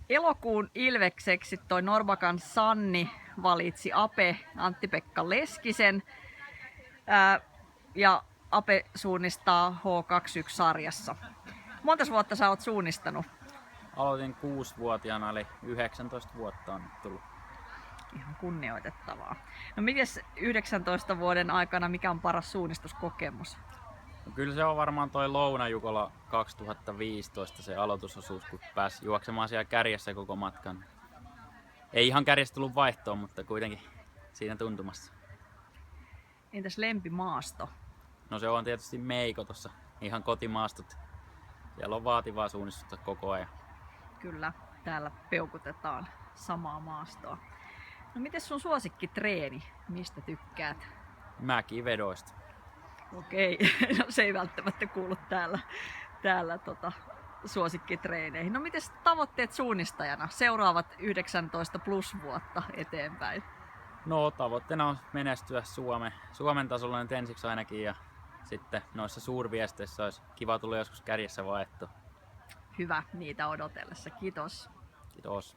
Elokuun ilvekseksi toi Norbakan Sanni valitsi Ape Antti-Pekka Leskisen. Ja Ape suunnistaa H21-sarjassa. Montas vuotta sä oot suunnistanut? Aloitin 6-vuotiaana, eli 19 vuotta on tullut. Ihan kunnioitettavaa. No mites 19 vuoden aikana, mikä on paras suunnistuskokemus? No, kyllä se on varmaan toi Lounajukola 2015 se aloitusosuus, kun pääsi juoksemaan siellä kärjessä koko matkan. Ei ihan kärjestä tullut vaihtoon, mutta kuitenkin siinä tuntumassa. Entäs lempimaasto? No se on tietysti Meiko tossa, ihan kotimaastot. Siellä on vaativaa suunnistusta koko ajan. Kyllä, täällä peukutetaan samaa maastoa. No mites sun suosikkitreeni? Mistä tykkäät? Mäkivedoista. Okei, no se ei välttämättä kuulu täällä suosikkitreeneihin. No mites tavoitteet suunnistajana? Seuraavat 19 plus vuotta eteenpäin. No tavoitteena on menestyä Suomen tasolla nyt ensiksi ainakin, ja sitten noissa suurviesteissä olisi kiva tulla joskus kärjessä vaihto. Hyvä niitä odotellessa. Kiitos. Kiitos.